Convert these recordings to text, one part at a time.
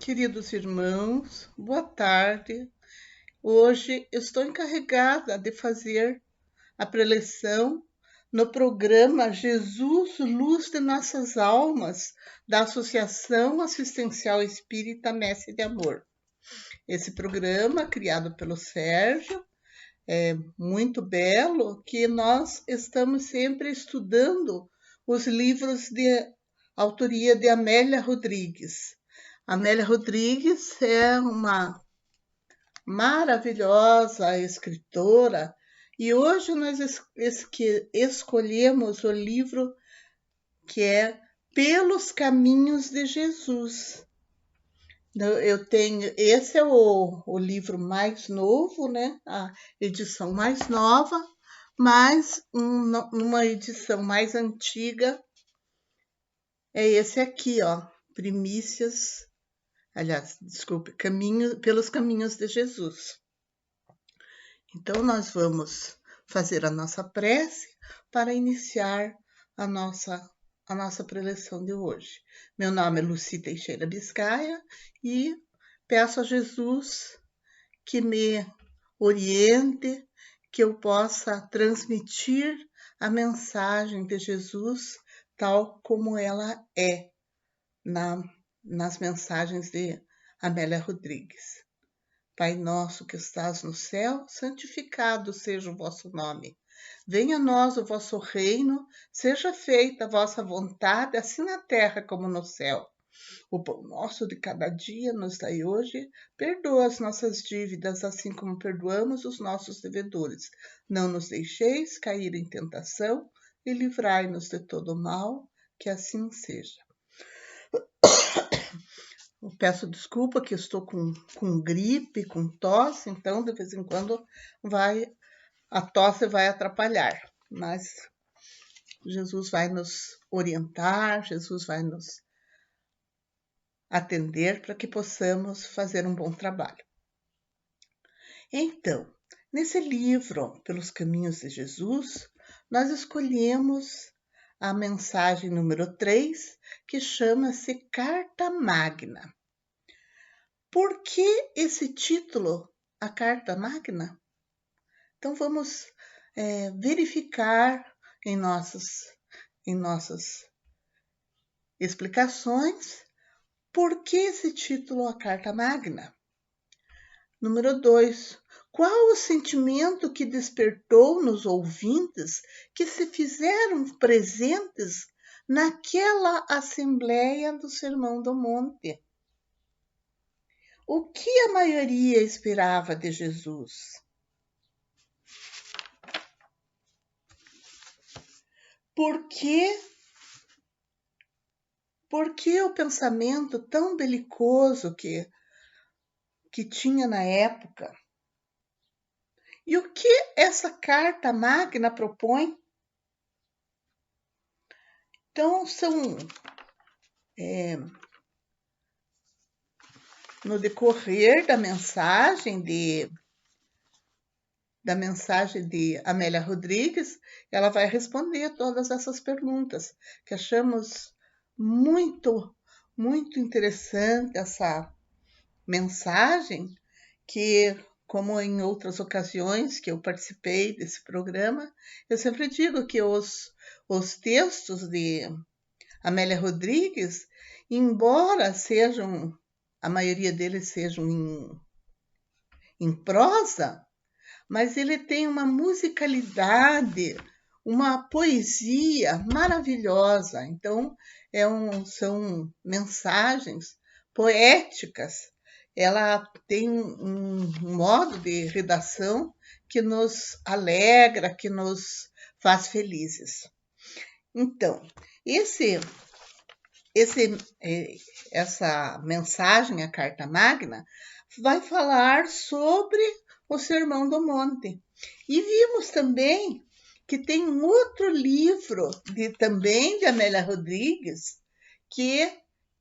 Queridos irmãos, boa tarde. Hoje estou encarregada de fazer a preleção no programa Jesus, Luz de Nossas Almas, da Associação Assistencial Espírita Messe de Amor. Esse programa, criado pelo Sérgio, é muito belo, que nós estamos sempre estudando os livros de autoria de Amélia Rodrigues. Amélia Rodrigues é uma maravilhosa escritora e hoje nós escolhemos o livro que é Pelos Caminhos de Jesus. Eu tenho, esse é o livro mais novo, né? A edição mais nova, mas numa edição mais antiga é esse aqui, ó, Primícias. Aliás, desculpe, pelos caminhos de Jesus. Então, nós vamos fazer a nossa prece para iniciar a nossa preleção de hoje. Meu nome é Lucy Teixeira Biscaia e peço a Jesus que me oriente, que eu possa transmitir a mensagem de Jesus tal como ela é nas mensagens de Amélia Rodrigues. Pai nosso que estás no céu, santificado seja o vosso nome. Venha a nós o vosso reino, seja feita a vossa vontade, assim na terra como no céu. O pão nosso de cada dia nos dai hoje, perdoa as nossas dívidas, assim como perdoamos os nossos devedores. Não nos deixeis cair em tentação e livrai-nos de todo mal, que assim seja. Eu peço desculpa que eu estou com gripe, com tosse, então de vez em quando a tosse vai atrapalhar, mas Jesus vai nos orientar, Jesus vai nos atender para que possamos fazer um bom trabalho. Então, nesse livro, Pelos Caminhos de Jesus, nós escolhemos a mensagem número 3, que chama-se Carta Magna. Por que esse título, a Carta Magna? Então vamos verificar em nossas explicações por que esse título, a Carta Magna. Número 2. Qual o sentimento que despertou nos ouvintes que se fizeram presentes naquela Assembleia do Sermão do Monte? O que a maioria esperava de Jesus? Por que o pensamento tão belicoso que tinha na época? E o que essa Carta Magna propõe? Então, no decorrer da mensagem de Amélia Rodrigues, ela vai responder todas essas perguntas, que achamos muito, muito interessante essa mensagem, que, como em outras ocasiões que eu participei desse programa, eu sempre digo que os textos de Amélia Rodrigues, embora a maioria deles sejam em prosa, mas ele tem uma musicalidade, uma poesia maravilhosa. Então, são mensagens poéticas. Ela tem um modo de redação que nos alegra, que nos faz felizes. Então, essa mensagem, a Carta Magna, vai falar sobre o Sermão do Monte. E vimos também que tem um outro livro também de Amélia Rodrigues, que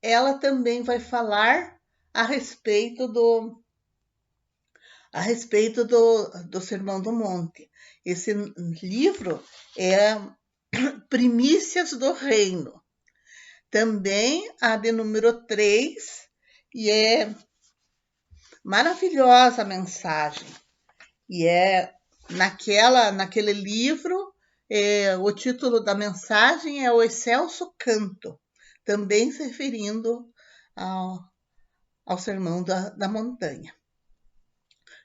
ela também vai falar a respeito do Sermão do Monte. Esse livro é Primícias do Reino. Também a de número 3, e é maravilhosa a mensagem. E é naquele livro, o título da mensagem é O Excelso Canto, também se referindo ao Sermão da Montanha.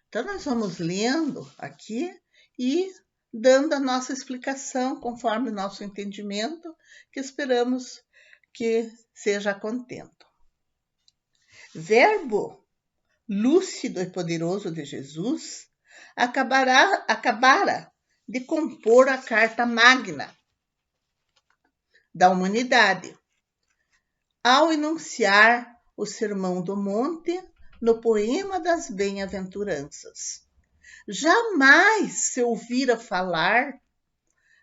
Então, nós vamos lendo aqui e dando a nossa explicação conforme o nosso entendimento, que esperamos que seja contento. Verbo lúcido e poderoso de Jesus acabara de compor a Carta Magna da humanidade, ao enunciar o Sermão do Monte no poema das Bem-aventuranças. Jamais se ouvira falar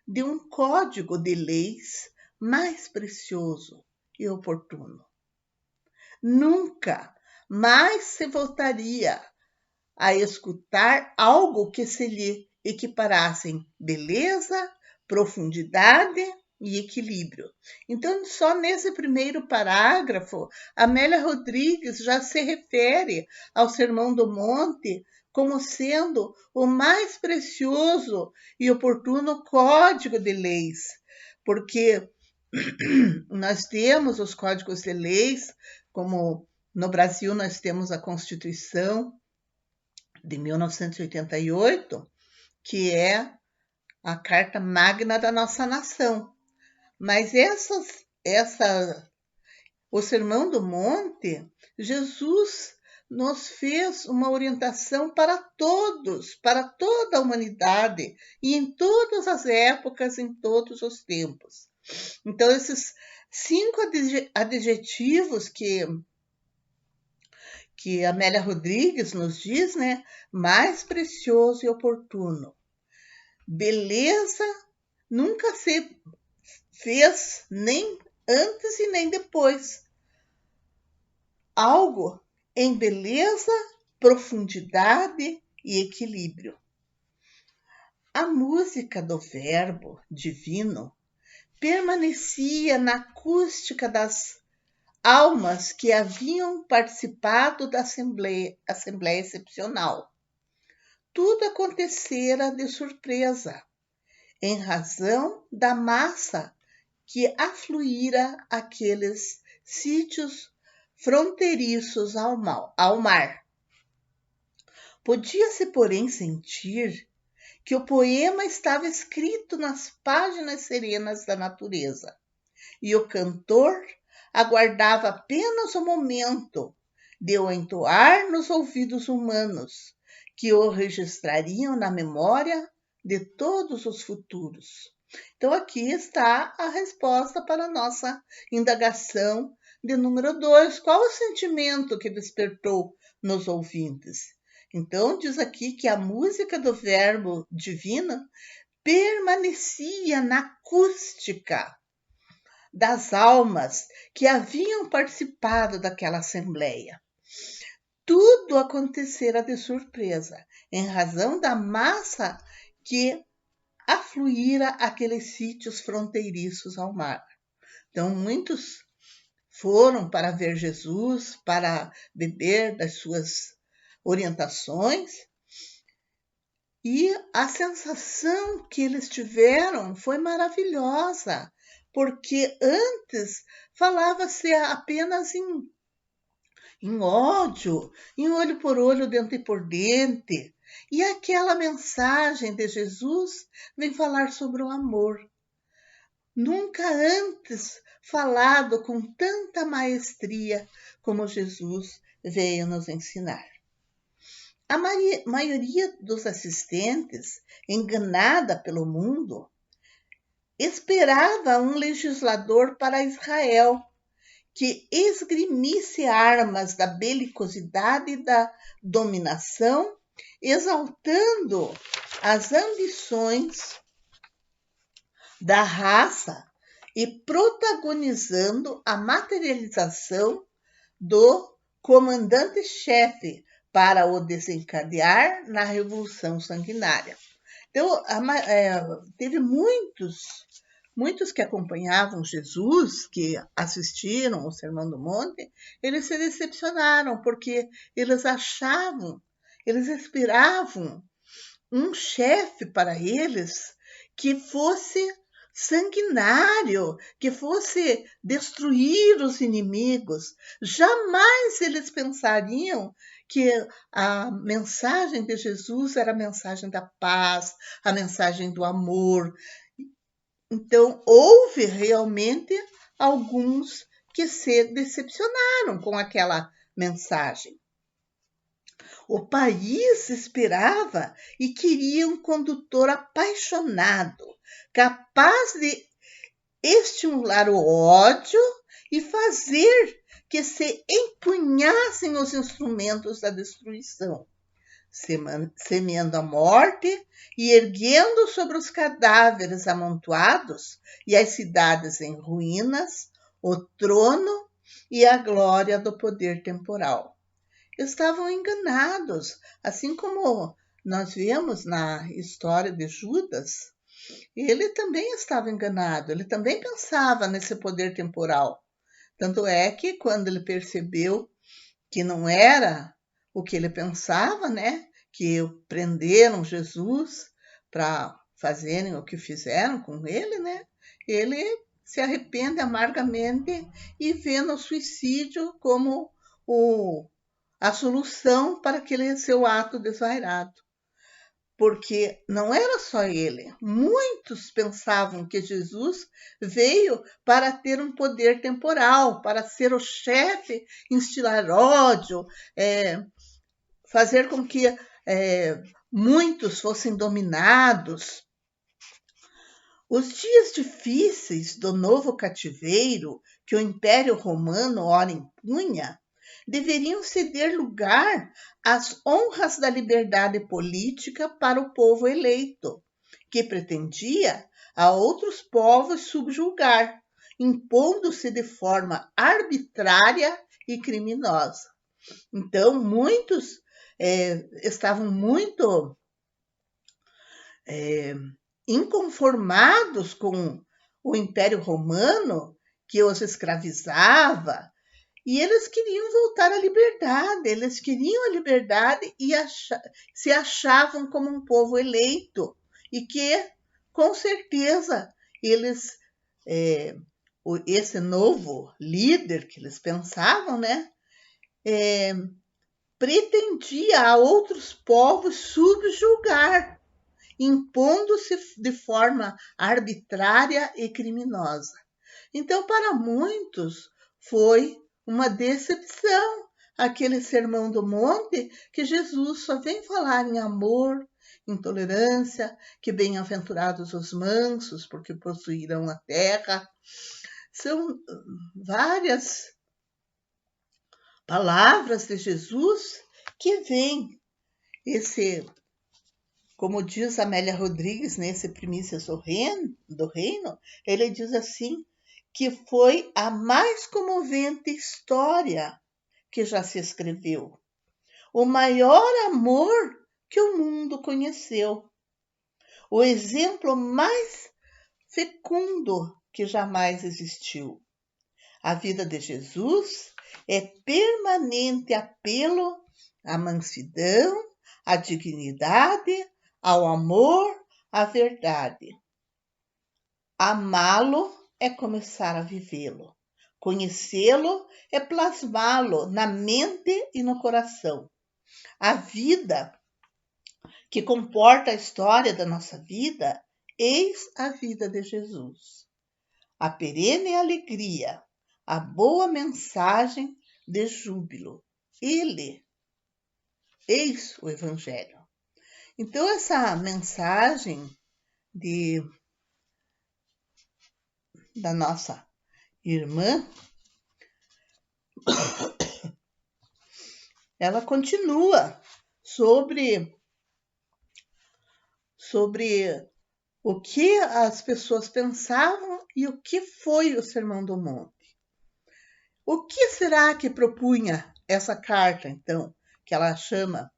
de um código de leis mais precioso e oportuno. Nunca mais se voltaria a escutar algo que se lhe equiparasse em beleza, profundidade e equilíbrio. Então, só nesse primeiro parágrafo, Amélia Rodrigues já se refere ao Sermão do Monte como sendo o mais precioso e oportuno código de leis, porque nós temos os códigos de leis, como no Brasil nós temos a Constituição de 1988, que é a Carta Magna da nossa nação. Mas o Sermão do Monte, Jesus nos fez uma orientação para todos, para toda a humanidade, e em todas as épocas, em todos os tempos. Então, esses 5 adjetivos que Amélia Rodrigues nos diz, né? Mais precioso e oportuno. Beleza nunca se fez nem antes e nem depois. Algo em beleza, profundidade e equilíbrio. A música do Verbo divino permanecia na acústica das almas que haviam participado da Assembleia Excepcional. Tudo acontecera de surpresa, em razão da massa que afluíra aqueles sítios fronteiriços ao mar. Podia-se, porém, sentir que o poema estava escrito nas páginas serenas da natureza, e o cantor aguardava apenas o momento de o entoar nos ouvidos humanos, que o registrariam na memória de todos os futuros. Então, aqui está a resposta para a nossa indagação de número 2. Qual o sentimento que despertou nos ouvintes? Então, diz aqui que a música do Verbo divino permanecia na acústica das almas que haviam participado daquela assembleia. Tudo acontecera de surpresa, em razão da massa que afluíra aqueles sítios fronteiriços ao mar. Então, muitos foram para ver Jesus, para beber das suas orientações, e a sensação que eles tiveram foi maravilhosa, porque antes falava-se apenas em ódio, em olho por olho, dente por dente. E aquela mensagem de Jesus vem falar sobre o amor. Nunca antes falado com tanta maestria como Jesus veio nos ensinar. A maioria dos assistentes, enganada pelo mundo, esperava um legislador para Israel que esgrimisse armas da belicosidade e da dominação, exaltando as ambições da raça e protagonizando a materialização do comandante-chefe para o desencadear na Revolução Sanguinária. Então, teve muitos muitos que acompanhavam Jesus, que assistiram o Sermão do Monte, eles se decepcionaram, porque eles esperavam um chefe para eles que fosse sanguinário, que fosse destruir os inimigos. Jamais eles pensariam que a mensagem de Jesus era a mensagem da paz, a mensagem do amor. Então, houve realmente alguns que se decepcionaram com aquela mensagem. O país esperava e queria um condutor apaixonado, capaz de estimular o ódio e fazer que se empunhassem os instrumentos da destruição, semeando a morte e erguendo sobre os cadáveres amontoados e as cidades em ruínas o trono e a glória do poder temporal. Estavam enganados, assim como nós vemos na história de Judas. Ele também estava enganado, ele também pensava nesse poder temporal. Tanto é que quando ele percebeu que não era o que ele pensava, né? Que prenderam Jesus para fazerem o que fizeram com ele, né? Ele se arrepende amargamente e vê no suicídio como a solução para aquele seu ato desvairado. Porque não era só ele. Muitos pensavam que Jesus veio para ter um poder temporal, para ser o chefe, instilar ódio, fazer com que muitos fossem dominados. Os dias difíceis do novo cativeiro que o Império Romano ora impunha deveriam ceder lugar às honras da liberdade política para o povo eleito, que pretendia a outros povos subjugar, impondo-se de forma arbitrária e criminosa. Então, muitos estavam muito inconformados com o Império Romano, que os escravizava, e eles queriam voltar à liberdade, eles queriam a liberdade e se achavam como um povo eleito, e que, com certeza, eles, esse novo líder que eles pensavam, né, pretendia a outros povos subjugar, impondo-se de forma arbitrária e criminosa. Então, para muitos, foi uma decepção aquele sermão do monte que Jesus só vem falar em amor, em tolerância, que bem-aventurados os mansos, porque possuirão a terra. São várias palavras de Jesus que vêm como diz Amélia Rodrigues nesse Primícias do Reino, ele diz assim, que foi a mais comovente história que já se escreveu. O maior amor que o mundo conheceu. O exemplo mais fecundo que jamais existiu. A vida de Jesus é permanente apelo à mansidão, à dignidade, ao amor, à verdade. Amá-lo é começar a vivê-lo. Conhecê-lo é plasmá-lo na mente e no coração. A vida que comporta a história da nossa vida, eis a vida de Jesus. A perene alegria, a boa mensagem de júbilo. Ele, eis o Evangelho. Então, essa mensagem da nossa irmã, ela continua sobre o que as pessoas pensavam e o que foi o Sermão do Monte. O que será que propunha essa carta, então, que ela chama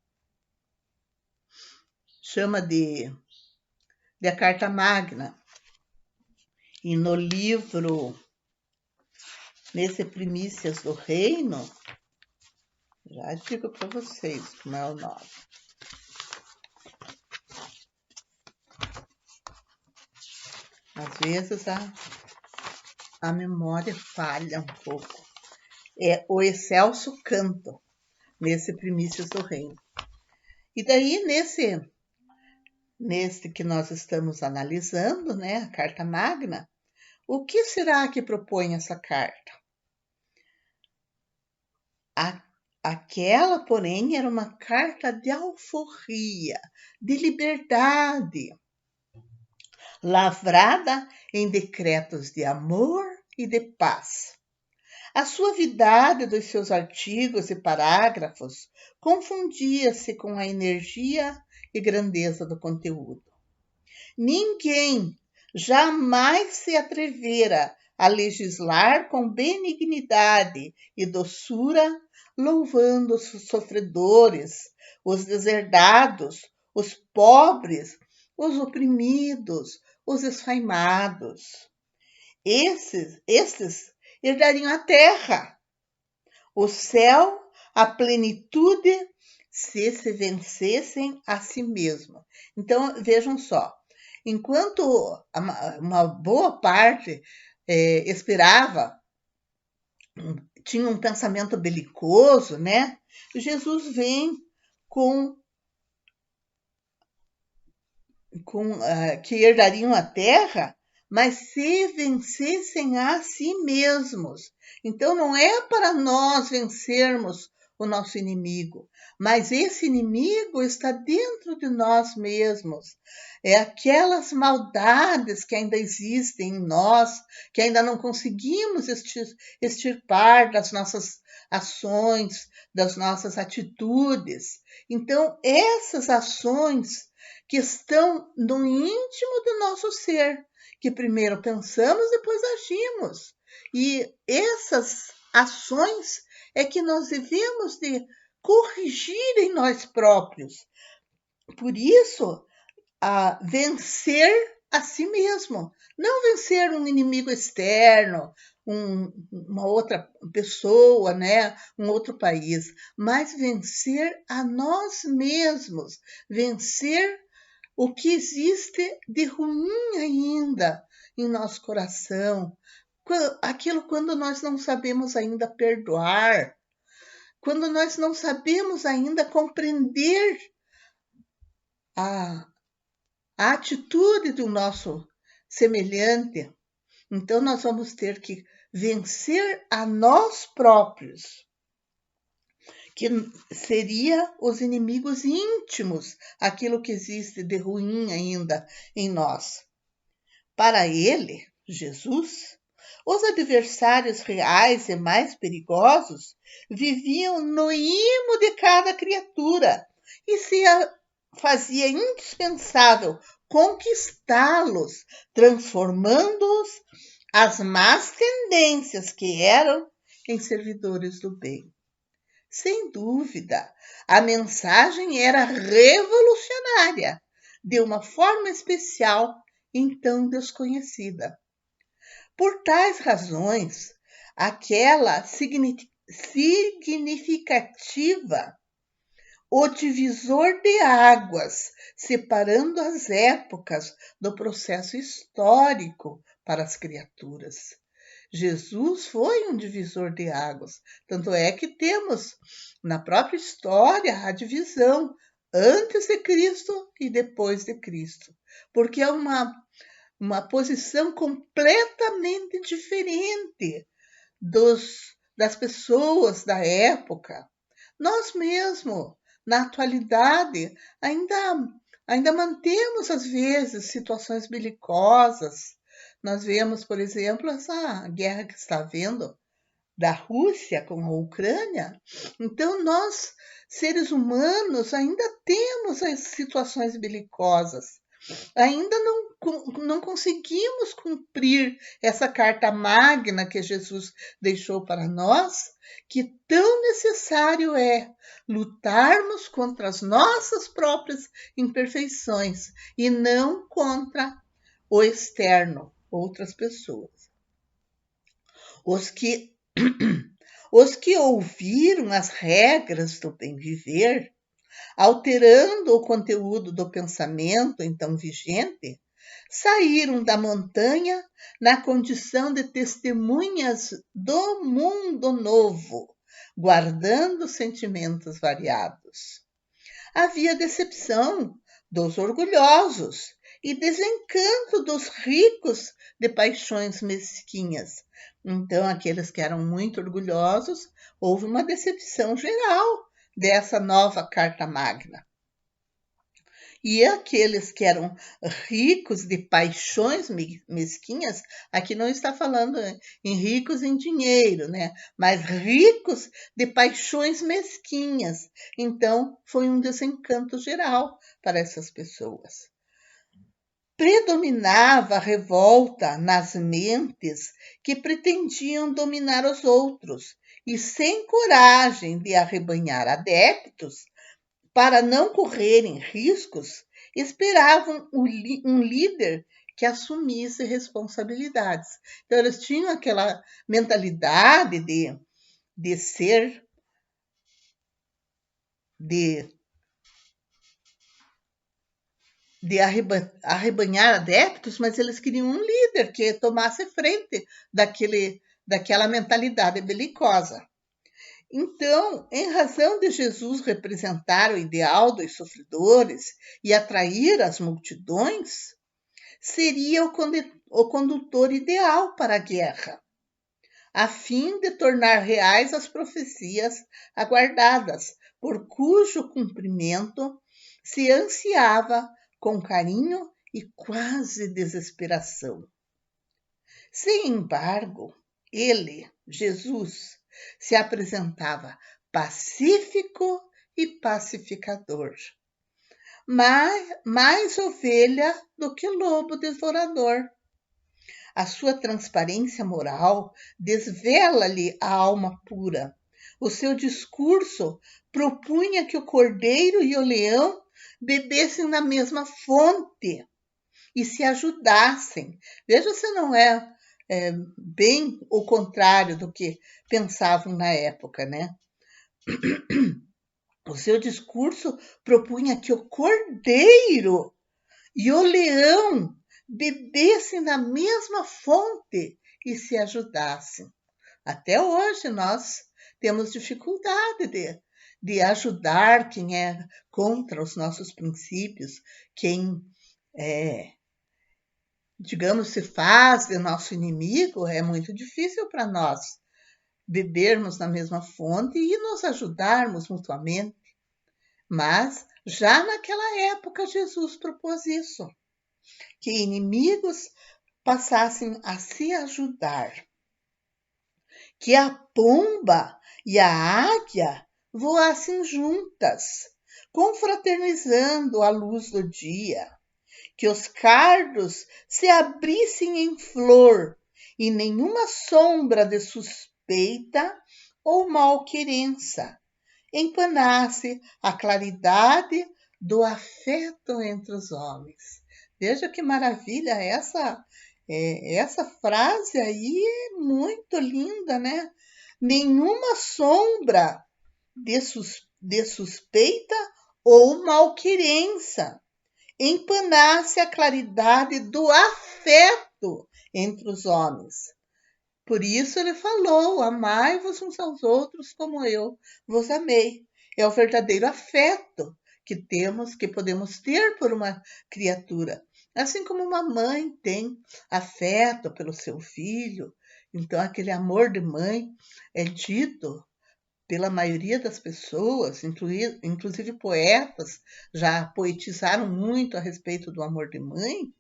de a Carta Magna? E no livro, nesse Primícias do Reino, já digo para vocês como é o nome. Às vezes a memória falha um pouco. É o Excelso Canto, nesse Primícias do Reino. E daí, nesse que nós estamos analisando, né, a Carta Magna, o que será que propõe essa carta? Aquela, porém, era uma carta de alforria, de liberdade, lavrada em decretos de amor e de paz. A suavidade dos seus artigos e parágrafos confundia-se com a energia e grandeza do conteúdo. Ninguém jamais se atrevera a legislar com benignidade e doçura, louvando os sofredores, os deserdados, os pobres, os oprimidos, os esfaimados. Estes herdariam a terra, o céu, a plenitude, se vencessem a si mesmos. Então, vejam só, enquanto uma boa parte esperava, tinha um pensamento belicoso, né? Jesus vem com que herdariam a terra, mas se vencessem a si mesmos. Então não é para nós vencermos o nosso inimigo, mas esse inimigo está dentro de nós mesmos. É aquelas maldades que ainda existem em nós, que ainda não conseguimos extirpar das nossas ações, das nossas atitudes. Então, essas ações que estão no íntimo do nosso ser, que primeiro pensamos, depois agimos. E essas ações é que nós devemos de corrigir em nós próprios. Por isso, vencer a si mesmo. Não vencer um inimigo externo, uma outra pessoa, né? Um outro país, mas vencer a nós mesmos, vencer o que existe de ruim ainda em nosso coração, aquilo quando nós não sabemos ainda perdoar, quando nós não sabemos ainda compreender a atitude do nosso semelhante. Então nós vamos ter que vencer a nós próprios, que seria os inimigos íntimos, aquilo que existe de ruim ainda em nós. Para ele, Jesus, os adversários reais e mais perigosos viviam no imo de cada criatura e se fazia indispensável conquistá-los, transformando-os as más tendências que eram em servidores do bem. Sem dúvida, a mensagem era revolucionária, de uma forma especial, então desconhecida. Por tais razões, aquela significativa, o divisor de águas, separando as épocas do processo histórico para as criaturas. Jesus foi um divisor de águas, tanto é que temos na própria história a divisão antes de Cristo e depois de Cristo, porque é uma posição completamente diferente das pessoas da época. Nós mesmos, na atualidade, ainda mantemos, às vezes, situações belicosas. Nós vemos, por exemplo, essa guerra que está havendo da Rússia com a Ucrânia. Então, nós, seres humanos, ainda temos as situações belicosas. Ainda não conseguimos cumprir essa carta magna que Jesus deixou para nós, que tão necessário é lutarmos contra as nossas próprias imperfeições e não contra o externo, outras pessoas. Os que, os que ouviram as regras do bem viver, alterando o conteúdo do pensamento então vigente, saíram da montanha na condição de testemunhas do mundo novo, guardando sentimentos variados. Havia decepção dos orgulhosos e desencanto dos ricos de paixões mesquinhas. Então, aqueles que eram muito orgulhosos, houve uma decepção geral dessa nova Carta Magna. E aqueles que eram ricos de paixões mesquinhas, aqui não está falando em ricos em dinheiro, né? Mas ricos de paixões mesquinhas. Então, foi um desencanto geral para essas pessoas. Predominava a revolta nas mentes que pretendiam dominar os outros e, sem coragem de arrebanhar adeptos, para não correrem riscos, esperavam um líder que assumisse responsabilidades. Então, eles tinham aquela mentalidade de ser, de arrebanhar adeptos, mas eles queriam um líder que tomasse frente daquela mentalidade belicosa. Então, em razão de Jesus representar o ideal dos sofredores e atrair as multidões, seria o condutor ideal para a guerra, a fim de tornar reais as profecias aguardadas, por cujo cumprimento se ansiava com carinho e quase desesperação. Sem embargo, ele, Jesus, se apresentava pacífico e pacificador, mais ovelha do que lobo devorador. A sua transparência moral desvela-lhe a alma pura. O seu discurso propunha que o cordeiro e o leão bebessem na mesma fonte e se ajudassem. Veja se não é bem o contrário do que pensavam na época, né? O seu discurso propunha que o cordeiro e o leão bebessem na mesma fonte e se ajudassem. Até hoje nós temos dificuldade de ajudar quem é contra os nossos princípios, quem digamos, se faz de nosso inimigo. É muito difícil para nós bebermos na mesma fonte e nos ajudarmos mutuamente. Mas já naquela época Jesus propôs isso, que inimigos passassem a se ajudar, que a pomba e a águia voassem juntas, confraternizando à luz do dia, que os cardos se abrissem em flor e nenhuma sombra de suspeita ou malquerença empanasse a claridade do afeto entre os homens. Veja que maravilha essa frase aí, é muito linda, né? Nenhuma sombra de suspeita ou malquerença empanasse a claridade do afeto entre os homens. Por isso ele falou: amai-vos uns aos outros como eu vos amei. É o verdadeiro afeto que podemos ter por uma criatura. Assim como uma mãe tem afeto pelo seu filho, então aquele amor de mãe é dito pela maioria das pessoas, inclusive poetas, já poetizaram muito a respeito do amor de mãe.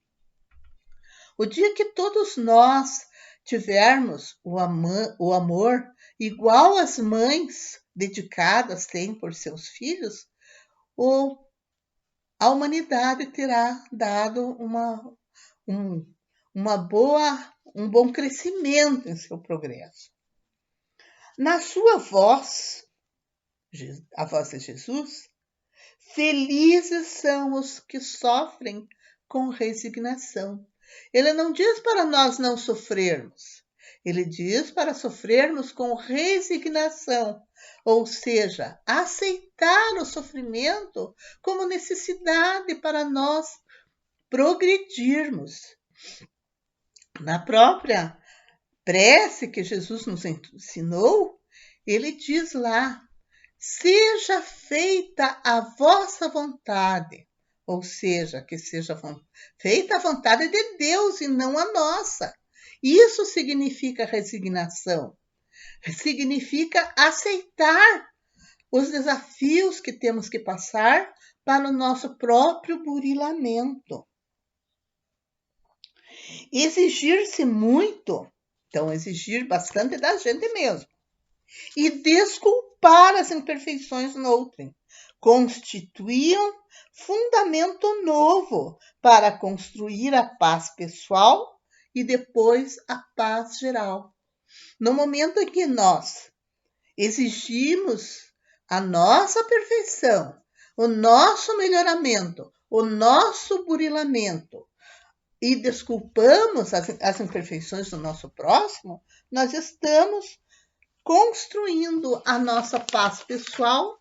O dia que todos nós tivermos o amor igual as mães dedicadas têm por seus filhos, a humanidade terá dado um bom crescimento em seu progresso. Na sua voz, a voz de Jesus, felizes são os que sofrem com resignação. Ele não diz para nós não sofrermos. Ele diz para sofrermos com resignação, ou seja, aceitar o sofrimento como necessidade para nós progredirmos. Na própria prece que Jesus nos ensinou, ele diz lá: seja feita a vossa vontade, ou seja, que seja feita a vontade de Deus e não a nossa. Isso significa resignação, significa aceitar os desafios que temos que passar para o nosso próprio burilamento. Exigir-se muito, então exigir bastante da gente mesmo, e desculpar as imperfeições no outrem, constituíam fundamento novo para construir a paz pessoal e depois a paz geral. No momento em que nós exigimos a nossa perfeição, o nosso melhoramento, o nosso burilamento, e desculpamos as imperfeições do nosso próximo, nós estamos construindo a nossa paz pessoal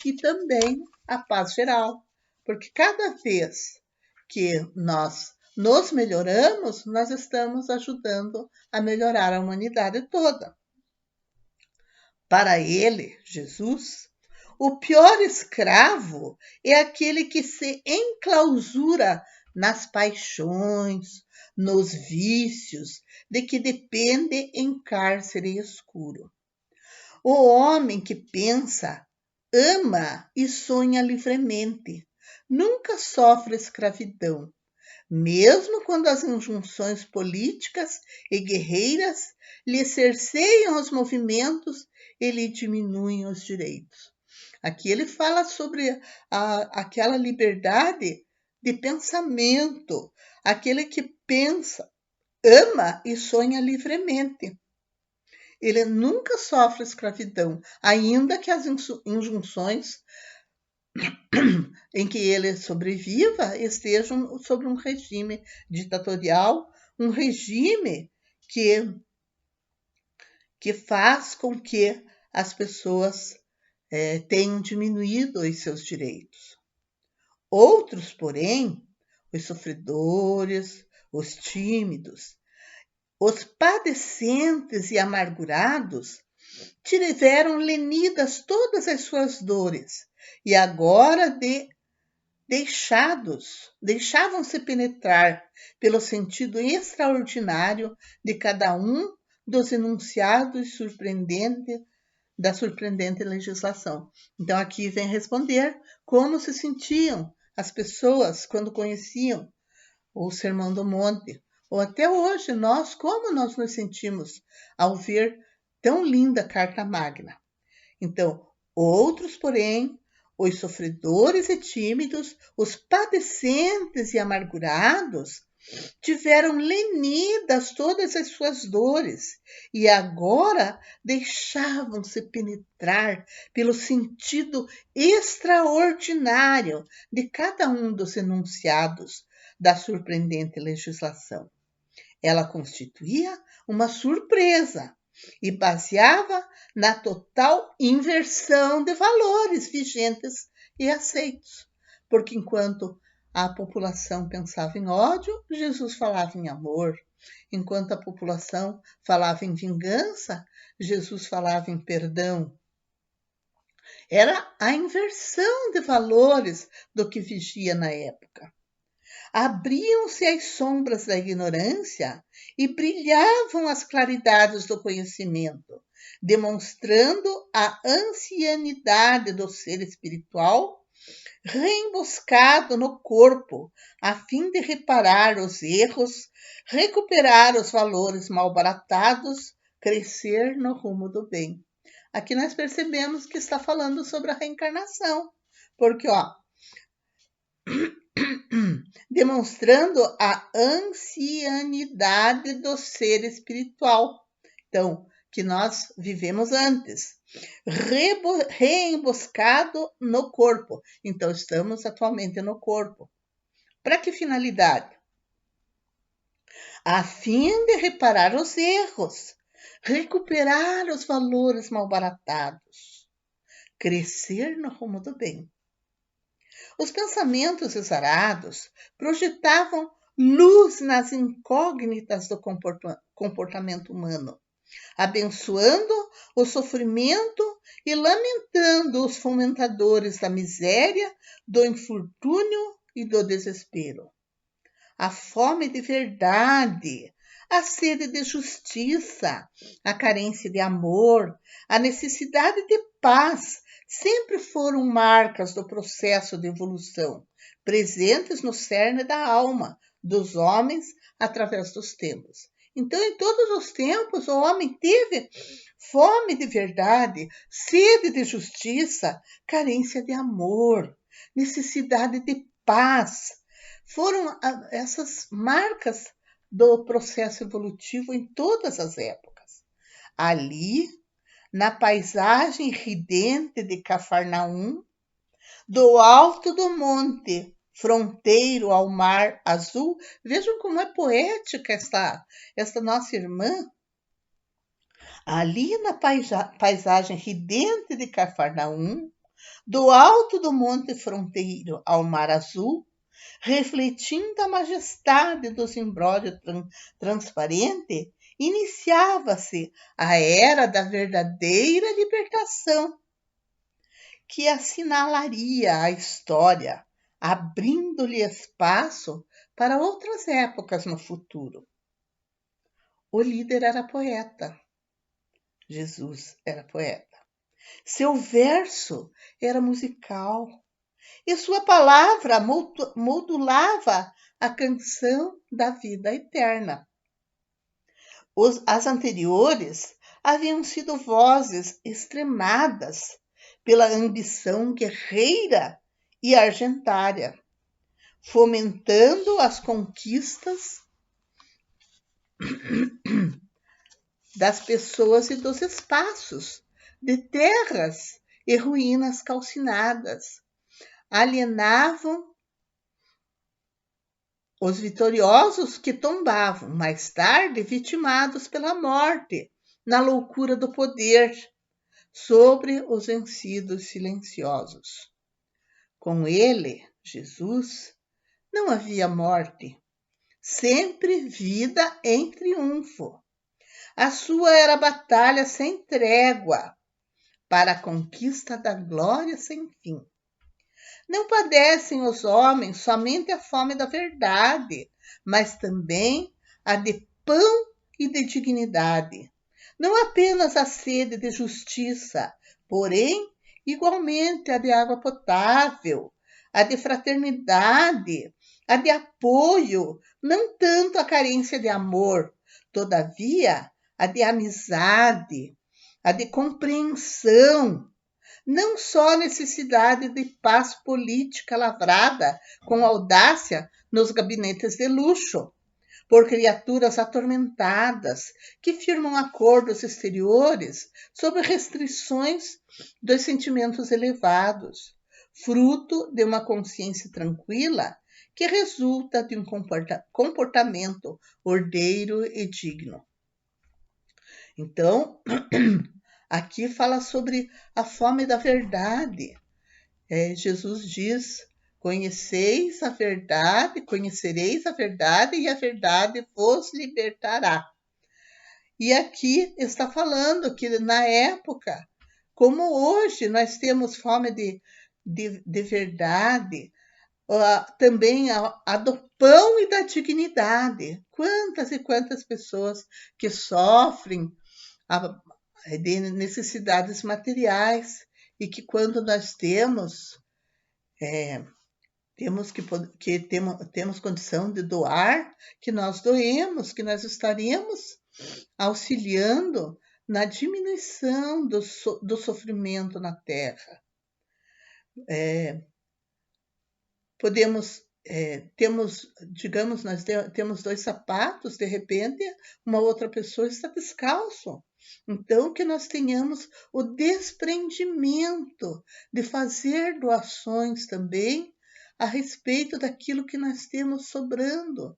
e também a paz geral. Porque cada vez que nós nos melhoramos, nós estamos ajudando a melhorar a humanidade toda. Para ele, Jesus, o pior escravo é aquele que se enclausura nas paixões, nos vícios, de que depende em cárcere escuro. O homem que pensa, ama e sonha livremente, nunca sofre escravidão, mesmo quando as injunções políticas e guerreiras lhe cerceiam os movimentos e lhe diminuem os direitos. Aqui ele fala sobre aquela liberdade de pensamento, aquele que pensa, ama e sonha livremente. Ele nunca sofre escravidão, ainda que as injunções em que ele sobreviva estejam sobre um regime ditatorial, um regime que faz com que as pessoas tenham diminuído os seus direitos. Outros, porém, os sofredores, os tímidos, os padecentes e amargurados, tiveram lenidas todas as suas dores e agora deixavam-se penetrar pelo sentido extraordinário de cada um dos enunciados da surpreendente legislação. Então aqui vem responder como se sentiam as pessoas quando conheciam o Sermão do Monte, ou até hoje como nós nos sentimos ao ver tão linda Carta Magna. Então, outros, porém, os sofredores e tímidos, os padecentes e amargurados, tiveram lenidas todas as suas dores e agora deixavam-se penetrar pelo sentido extraordinário de cada um dos enunciados da surpreendente legislação. Ela constituía uma surpresa e baseava na total inversão de valores vigentes e aceitos, porque enquanto a população pensava em ódio, Jesus falava em amor. Enquanto a população falava em vingança, Jesus falava em perdão. Era a inversão de valores do que vigia na época. Abriam-se as sombras da ignorância e brilhavam as claridades do conhecimento, demonstrando a ancianidade do ser espiritual reemboscado no corpo, a fim de reparar os erros, recuperar os valores malbaratados, crescer no rumo do bem. Aqui nós percebemos que está falando sobre a reencarnação, porque, demonstrando a ancianidade do ser espiritual. Então, que nós vivemos antes, reemboscado no corpo. Então, estamos atualmente no corpo. Para que finalidade? a fim de reparar os erros, recuperar os valores malbaratados, crescer no rumo do bem. Os pensamentos exarados projetavam luz nas incógnitas do comportamento humano, abençoando o sofrimento e lamentando os fomentadores da miséria, do infortúnio e do desespero. A fome de verdade, a sede de justiça, a carência de amor, a necessidade de paz sempre foram marcas do processo de evolução, presentes no cerne da alma dos homens através dos tempos. Então, em todos os tempos, o homem teve fome de verdade, sede de justiça, carência de amor, necessidade de paz. Foram essas marcas do processo evolutivo em todas as épocas. Ali, na paisagem ridente de Cafarnaum, do alto do monte, fronteiro ao mar azul, vejam como é poética esta nossa irmã. Ali na paisagem ridente de Cafarnaum, do alto do monte fronteiro ao mar azul, refletindo a majestade dos imbróglios transparente, iniciava-se a era da verdadeira libertação, que assinalaria a história, abrindo-lhe espaço para outras épocas no futuro. O líder era poeta. Jesus era poeta. Seu verso era musical. E sua palavra modulava a canção da vida eterna. As anteriores haviam sido vozes extremadas pela ambição guerreira e argentária, fomentando as conquistas das pessoas e dos espaços, de terras e ruínas calcinadas. Alienavam os vitoriosos que tombavam, mais tarde vitimados pela morte, na loucura do poder, sobre os vencidos silenciosos. Com ele, Jesus, não havia morte, sempre vida em triunfo. A sua era batalha sem trégua, para a conquista da glória sem fim. Não padecem os homens somente a fome da verdade, mas também a de pão e de dignidade. Não apenas a sede de justiça, porém, igualmente a de água potável, a de fraternidade, a de apoio, não tanto a carência de amor, todavia, a de amizade, a de compreensão, não só a necessidade de paz política lavrada com audácia nos gabinetes de luxo, por criaturas atormentadas que firmam acordos exteriores sob restrições dos sentimentos elevados, fruto de uma consciência tranquila que resulta de um comportamento ordeiro e digno. Então, aqui fala sobre a fome da verdade. Jesus diz: conhecereis a verdade e a verdade vos libertará. E aqui está falando que na época, como hoje nós temos fome de verdade, também a do pão e da dignidade. Quantas e quantas pessoas que sofrem de necessidades materiais e que quando nós temos temos condição de doar, que nós doemos, que nós estaremos auxiliando na diminuição do sofrimento na Terra. Digamos, nós temos 2 sapatos, de repente, uma outra pessoa está descalço. Então, que nós tenhamos o desprendimento de fazer doações também a respeito daquilo que nós temos sobrando,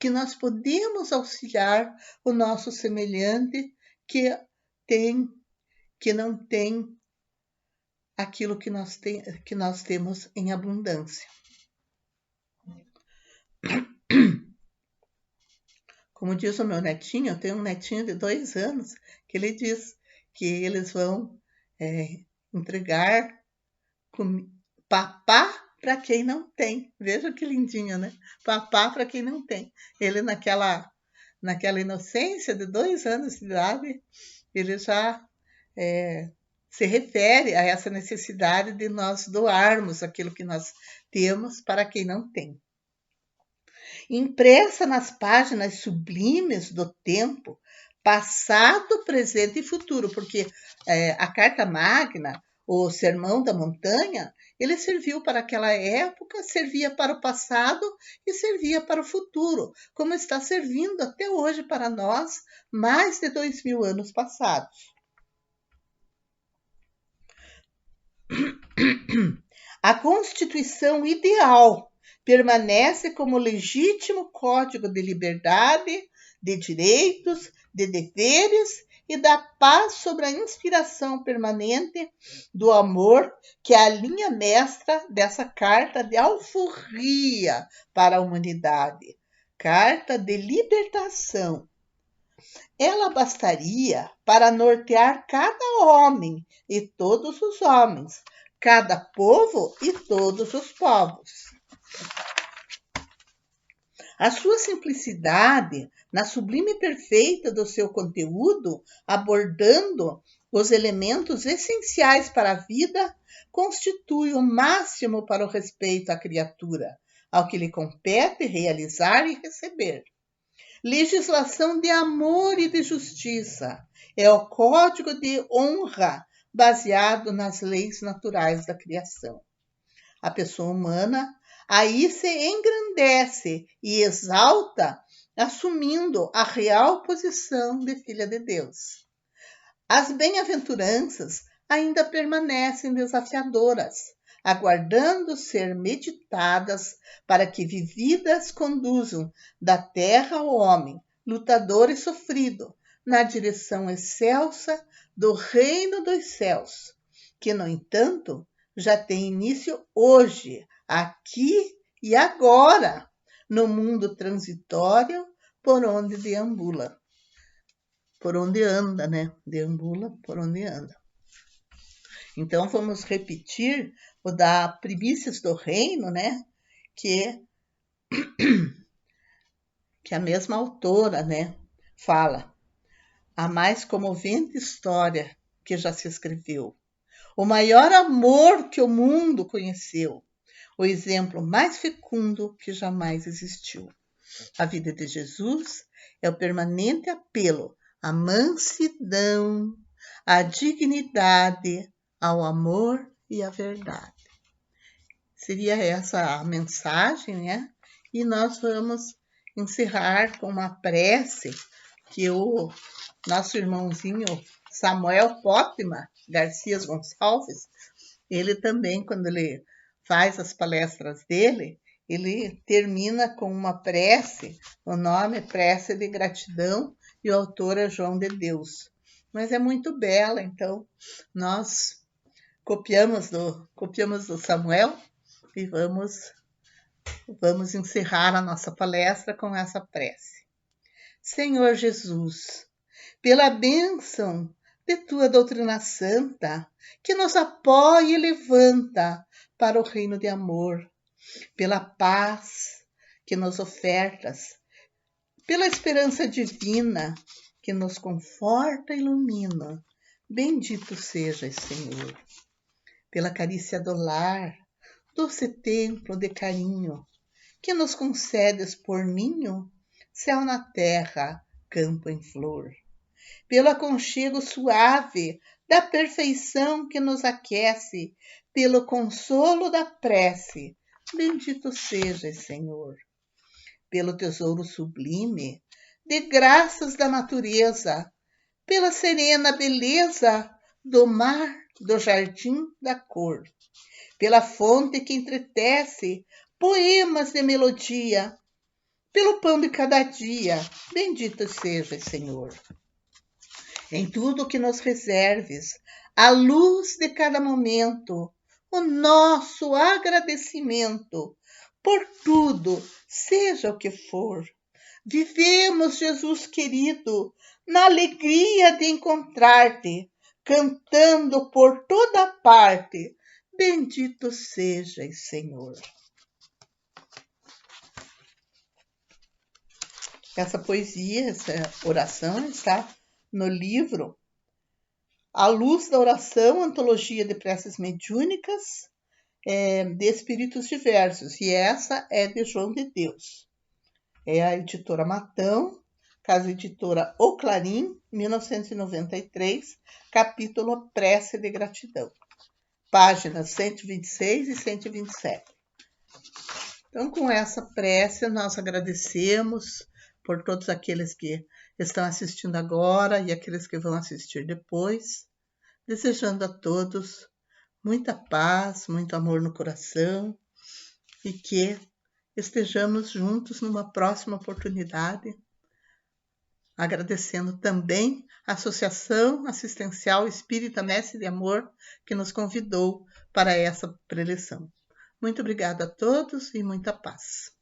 que nós podemos auxiliar o nosso semelhante que não tem aquilo que nós temos em abundância. Como diz o meu netinho, eu tenho um netinho de 2 anos, que ele diz que eles vão entregar papá para quem não tem. Veja que lindinho, né? Papá para quem não tem. Ele naquela inocência de 2 anos de idade, ele já se refere a essa necessidade de nós doarmos aquilo que nós temos para quem não tem. Impressa nas páginas sublimes do tempo, passado, presente e futuro, porque a Carta Magna, o Sermão da Montanha, ele serviu para aquela época, servia para o passado e servia para o futuro, como está servindo até hoje para nós, mais de 2000 anos passados. A Constituição ideal permanece como legítimo código de liberdade, de direitos, de deveres e da paz sobre a inspiração permanente do amor, que é a linha mestra dessa carta de alforria para a humanidade, carta de libertação. Ela bastaria para nortear cada homem e todos os homens, cada povo e todos os povos. A sua simplicidade, na sublime perfeita do seu conteúdo, abordando os elementos essenciais para a vida, constitui o máximo para o respeito à criatura, ao que lhe compete realizar e receber. Legislação de amor e de justiça é o código de honra baseado nas leis naturais da criação. A pessoa humana aí se engrandece e exalta, assumindo a real posição de filha de Deus. As bem-aventuranças ainda permanecem desafiadoras, aguardando ser meditadas para que vividas conduzam da terra ao homem, lutador e sofrido, na direção excelsa do reino dos céus, que, no entanto, já tem início hoje, aqui e agora, no mundo transitório por onde deambula. Por onde anda, né? Deambula por onde anda. Então, vamos repetir o da Primícias do Reino, né? Que a mesma autora, né? Fala. A mais comovente história que já se escreveu. O maior amor que o mundo conheceu. O exemplo mais fecundo que jamais existiu. A vida de Jesus é o permanente apelo à mansidão, à dignidade, ao amor e à verdade. Seria essa a mensagem, né? E nós vamos encerrar com uma prece que o nosso irmãozinho Samuel Pótima Garcia Gonçalves, ele também, quando ele faz as palestras dele, ele termina com uma prece, o nome é Prece de Gratidão e o autor é João de Deus. Mas é muito bela, então nós copiamos do Samuel e vamos encerrar a nossa palestra com essa prece. Senhor Jesus, pela bênção de tua doutrina santa, que nos apoia e levanta para o reino de amor, pela paz que nos ofertas, pela esperança divina que nos conforta e ilumina. Bendito sejas, Senhor, pela carícia do lar, doce templo de carinho, que nos concedes por ninho, céu na terra, campo em flor. Pelo aconchego suave da perfeição que nos aquece, pelo consolo da prece, bendito sejas, Senhor. Pelo tesouro sublime de graças da natureza, pela serena beleza do mar, do jardim da cor, pela fonte que entretece poemas de melodia, pelo pão de cada dia. Bendito sejas, Senhor, em tudo que nos reserves, a luz de cada momento, o nosso agradecimento por tudo, seja o que for. Vivemos, Jesus querido, na alegria de encontrar-te, cantando por toda parte. Bendito sejas, Senhor. Essa poesia, essa oração está no livro A Luz da Oração, Antologia de Preces Mediúnicas, de Espíritos Diversos. E essa é de João de Deus. É a editora Matão, casa editora O Clarim, 1993, capítulo Prece de Gratidão. Páginas 126 e 127. Então, com essa prece, nós agradecemos por todos aqueles que estão assistindo agora e aqueles que vão assistir depois, desejando a todos muita paz, muito amor no coração e que estejamos juntos numa próxima oportunidade, agradecendo também a Associação Assistencial Espírita Mestre de Amor que nos convidou para essa preleção. Muito obrigada a todos e muita paz.